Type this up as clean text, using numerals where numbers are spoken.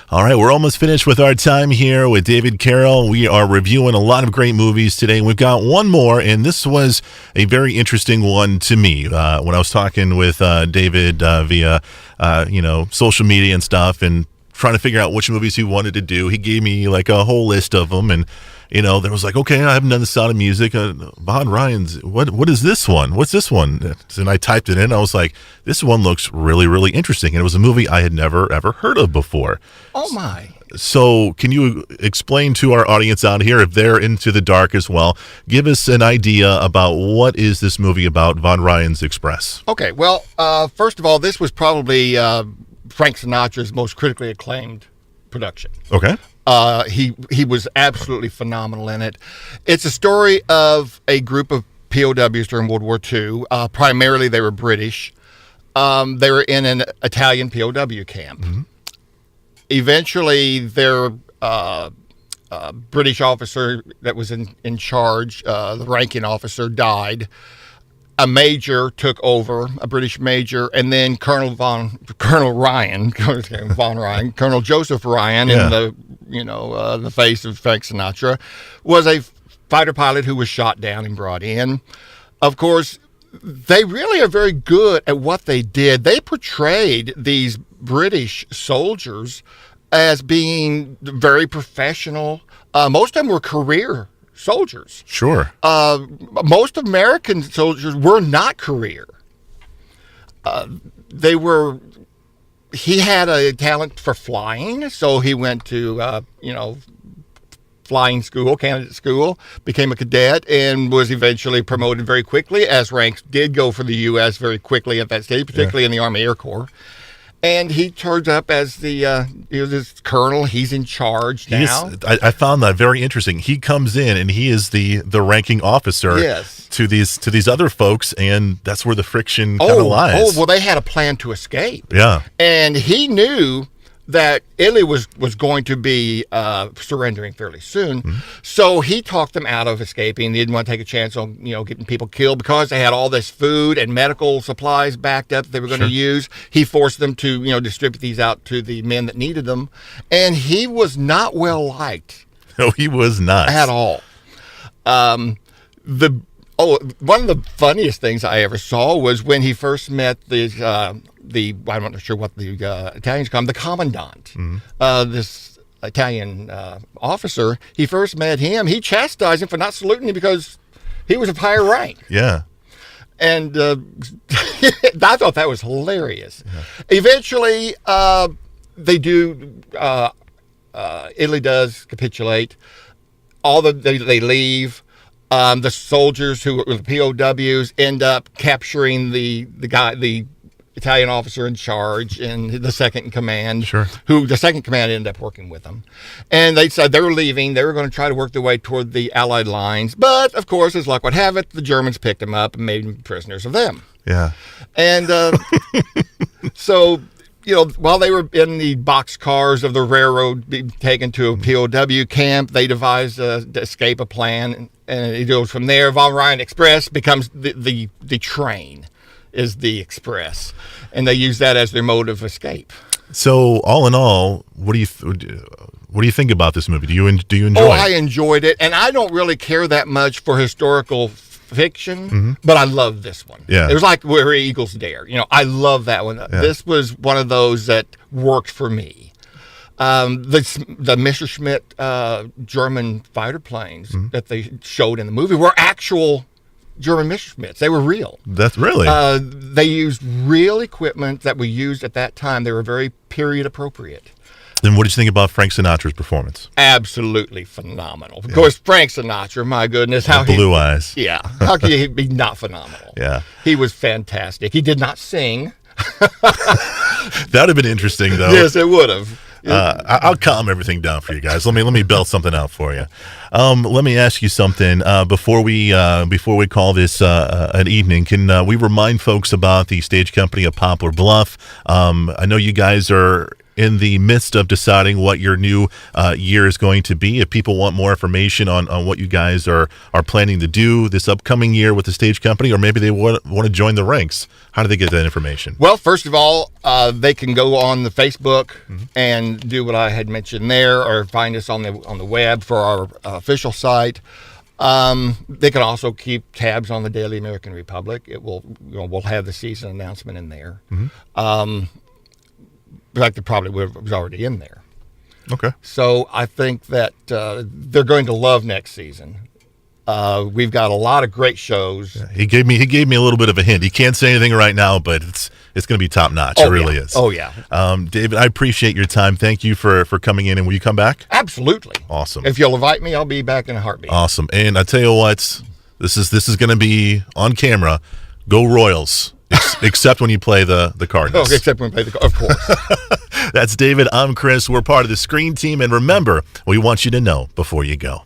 All right, we're almost finished with our time here with David Carroll. We are reviewing a lot of great movies today. We've got one more, and this was a very interesting one to me. When I was talking with David via, social media and stuff, and trying to figure out which movies he wanted to do, he gave me like a whole list of them, and there was like, okay, I haven't done The Sound of Music. Von Ryan's, what is this one? What's this one? And I typed it in. I was like, this one looks really, really interesting. And it was a movie I had never, ever heard of before. Oh, my. So can you explain to our audience out here, if they're into the dark as well, give us an idea about what is this movie about, Von Ryan's Express? Okay, well, first of all, this was probably Frank Sinatra's most critically acclaimed production. Okay. He was absolutely phenomenal in it. It's a story of a group of POWs during World War II. Primarily, they were British. They were in an Italian POW camp. Mm-hmm. Eventually, their British officer that was in charge, the ranking officer, died. A major took over, a British major, and then Colonel Ryan, Colonel Joseph Ryan, in the face of Frank Sinatra, was a fighter pilot who was shot down and brought in. Of course, they really are very good at what they did. They portrayed these British soldiers as being very professional. Most of them were career soldiers. Sure. Most American soldiers were not career. He had a talent for flying, so he went to, flying school, candidate school, became a cadet, and was eventually promoted very quickly, as ranks did go for the U.S. very quickly at that stage, particularly in the Army Air Corps. And he turns up as this colonel. He's in charge now. I found that very interesting. He comes in and he is the ranking officer to these other folks, and that's where the friction kind of lies. Oh, well, they had a plan to escape. Yeah. And he knew that Italy was going to be surrendering fairly soon. Mm-hmm. So he talked them out of escaping. They didn't want to take a chance on, getting people killed because they had all this food and medical supplies backed up that they were going to use. He forced them to, distribute these out to the men that needed them. And he was not well liked. No, he was not. At all. One of the funniest things I ever saw was when he first met I'm not sure what the Italians call him, the commandant. Mm-hmm. This Italian officer, he first met him. He chastised him for not saluting him because he was of higher rank. Yeah. And I thought that was hilarious. Yeah. Eventually, Italy does capitulate. They leave. The soldiers who were the POWs end up capturing the Italian officer in charge and the second in command. Sure. Who the second command ended up working with them. And they said they were leaving. They were going to try to work their way toward the Allied lines. But, of course, as luck would have it, the Germans picked them up and made them prisoners of them. Yeah. And so, while they were in the boxcars of the railroad being taken to a POW camp, they devised to escape a plan. And it goes from there. Von Ryan Express becomes the train. Is the Express, and they use that as their mode of escape. So, all in all, what do you think about this movie? Do you enjoy it? Oh, I enjoyed it, and I don't really care that much for historical fiction, but I love this one. Yeah, it was like Where Eagles Dare. I love that one. Yeah. This was one of those that worked for me. The Messerschmitt German fighter planes that they showed in the movie were actual German Messerschmitts. They were real. That's really? They used real equipment that we used at that time. They were very period appropriate. Then what did you think about Frank Sinatra's performance? Absolutely phenomenal. Of course, Frank Sinatra, my goodness. Blue eyes. Yeah. How could he be not phenomenal? Yeah. He was fantastic. He did not sing. That would have been interesting, though. Yes, it would have. I'll calm everything down for you guys. Let me belt something out for you. Let me ask you something before we call this an evening. Can we remind folks about the stage company of Poplar Bluff? I know you guys are in the midst of deciding what your new year is going to be. If people want more information on what you guys are planning to do this upcoming year with the stage company, or maybe they want to join the ranks, how do they get that information? Well, first of all, they can go on the Facebook and do what I had mentioned there, or find us on the web for our official site. They can also keep tabs on the Daily American Republic. It will, we'll have the season announcement in there. In fact, it probably was already in there. Okay. So I think that they're going to love next season. We've got a lot of great shows. Yeah, he gave me a little bit of a hint. He can't say anything right now, but it's going to be top notch. It really is. Oh yeah. David, I appreciate your time. Thank you for coming in. And will you come back? Absolutely. Awesome. If you'll invite me, I'll be back in a heartbeat. Awesome. And I tell you what, this is going to be on camera. Go Royals. Except when you play the Cardinals. Oh, except when we play of course. That's David. I'm Chris. We're part of the Screen Team. And remember, we want you to know before you go.